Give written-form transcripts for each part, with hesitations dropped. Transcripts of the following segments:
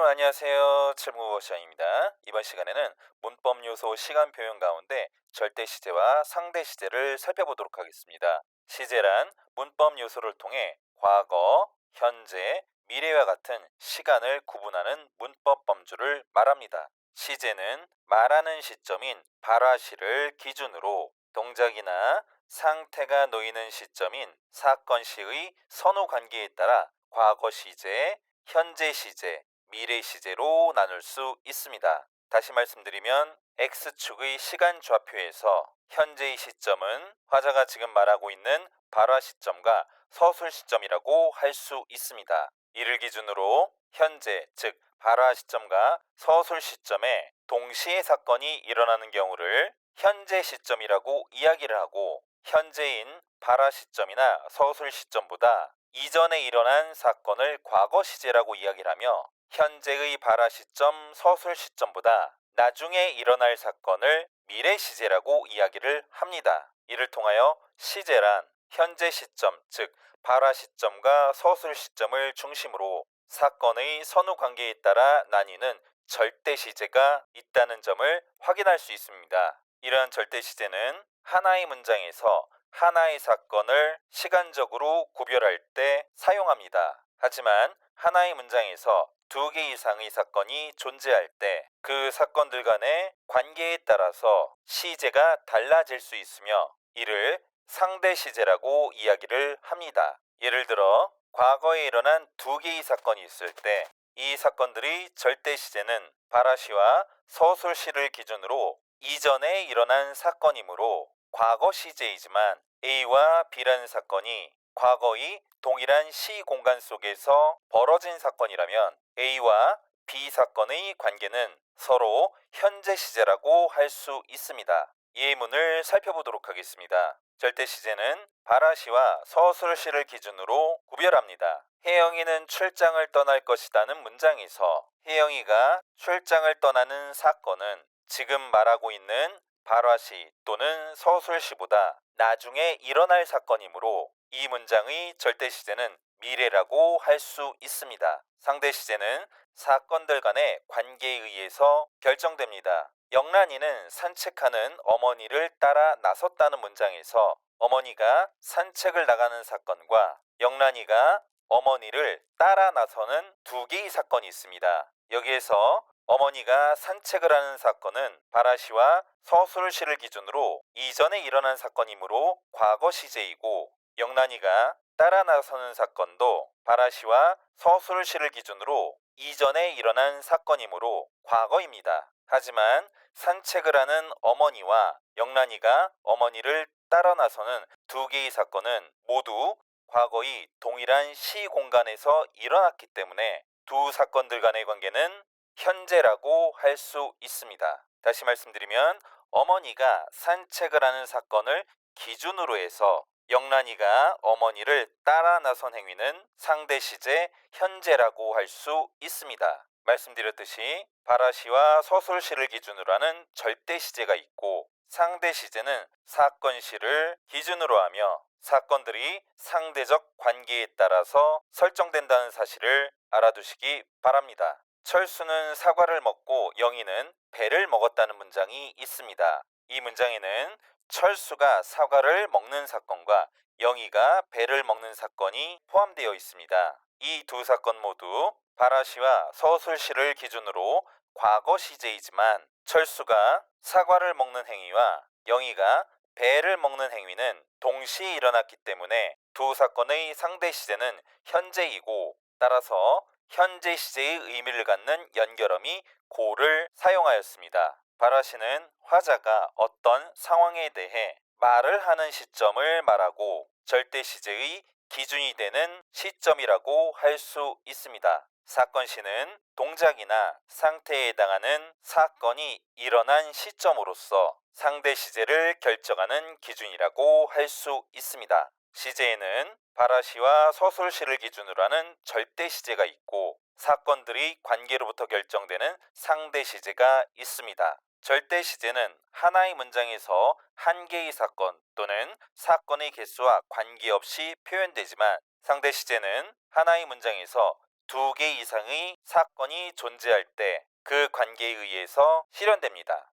여러분 안녕하세요. 칠무버션입니다. 이번 시간에는 문법 요소 시간 표현 가운데 절대 시제와 상대 시제를 살펴보도록 하겠습니다. 시제란 문법 요소를 통해 과거, 현재, 미래와 같은 시간을 구분하는 문법 범주를 말합니다. 시제는 말하는 시점인 발화시를 기준으로 동작이나 상태가 놓이는 시점인 사건 시의 선후 관계에 따라 과거 시제, 현재 시제, 미래 시제로 나눌 수 있습니다. 다시 말씀드리면 X축의 시간 좌표에서 현재의 시점은 화자가 지금 말하고 있는 발화 시점과 서술 시점이라고 할 수 있습니다. 이를 기준으로 현재, 즉 발화 시점과 서술 시점에 동시에 사건이 일어나는 경우를 현재 시점이라고 이야기를 하고, 현재인 발화 시점이나 서술 시점보다 이전에 일어난 사건을 과거 시제라고 이야기를 하며, 현재의 발화 시점, 서술 시점보다 나중에 일어날 사건을 미래 시제라고 이야기를 합니다. 이를 통하여 시제란 현재 시점, 즉 발화 시점과 서술 시점을 중심으로 사건의 선후 관계에 따라 나뉘는 절대 시제가 있다는 점을 확인할 수 있습니다. 이러한 절대 시제는 하나의 문장에서 하나의 사건을 시간적으로 구별할 때 사용합니다. 하지만 하나의 문장에서 두 개 이상의 사건이 존재할 때 그 사건들 간의 관계에 따라서 시제가 달라질 수 있으며, 이를 상대 시제라고 이야기를 합니다. 예를 들어 과거에 일어난 두 개의 사건이 있을 때 이 사건들의 절대 시제는 발화시와 서술시를 기준으로 이전에 일어난 사건이므로 과거 시제이지만, A와 B라는 사건이 과거의 동일한 시 공간 속에서 벌어진 사건이라면 A와 B 사건의 관계는 서로 현재 시제라고 할 수 있습니다. 예문을 살펴보도록 하겠습니다. 절대 시제는 발화시와 서술시를 기준으로 구별합니다. 혜영이는 출장을 떠날 것이라는 문장에서 혜영이가 출장을 떠나는 사건은 지금 말하고 있는 발화시 또는 서술시보다 나중에 일어날 사건이므로 이 문장의 절대 시제는 미래라고 할 수 있습니다. 상대 시제는 사건들 간의 관계에 의해서 결정됩니다. 영란이는 산책하는 어머니를 따라 나섰다는 문장에서 어머니가 산책을 나가는 사건과 영란이가 어머니를 따라 나서는 두 개의 사건이 있습니다. 여기에서 어머니가 산책을 하는 사건은 발화시와 서술시를 기준으로 이전에 일어난 사건이므로 과거 시제이고, 영란이가 따라 나서는 사건도 발화시와 서술시를 기준으로 이전에 일어난 사건이므로 과거입니다. 하지만 산책을 하는 어머니와 영란이가 어머니를 따라 나서는 두 개의 사건은 모두 과거의 동일한 시 공간에서 일어났기 때문에 두 사건들 간의 관계는 현재라고 할 수 있습니다. 다시 말씀드리면 어머니가 산책을 하는 사건을 기준으로 해서 영란이가 어머니를 따라 나선 행위는 상대 시제 현재라고 할 수 있습니다. 말씀드렸듯이 발화시와 서술시를 기준으로 하는 절대 시제가 있고, 상대 시제는 사건 시를 기준으로 하며 사건들이 상대적 관계에 따라서 설정된다는 사실을 알아두시기 바랍니다. 철수는 사과를 먹고 영희는 배를 먹었다는 문장이 있습니다. 이 문장에는 철수가 사과를 먹는 사건과 영희가 배를 먹는 사건이 포함되어 있습니다. 이 두 사건 모두 발화시와 서술시를 기준으로 과거 시제이지만, 철수가 사과를 먹는 행위와 영희가 배를 먹는 행위는 동시에 일어났기 때문에 두 사건의 상대 시제는 현재이고, 따라서 현재 시제의 의미를 갖는 연결어미 고를 사용하였습니다. 발화시는 화자가 어떤 상황에 대해 말을 하는 시점을 말하고 절대 시제의 기준이 되는 시점이라고 할 수 있습니다. 사건시는 동작이나 상태에 해당하는 사건이 일어난 시점으로서 상대 시제를 결정하는 기준이라고 할 수 있습니다. 시제에는 발화시와 서술시를 기준으로 하는 절대 시제가 있고, 사건들이 관계로부터 결정되는 상대 시제가 있습니다. 절대 시제는 하나의 문장에서 한 개의 사건 또는 사건의 개수와 관계없이 표현되지만, 상대 시제는 하나의 문장에서 두 개 이상의 사건이 존재할 때 그 관계에 의해서 실현됩니다.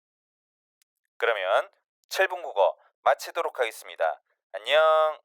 그러면 7분 국어 마치도록 하겠습니다. 안녕.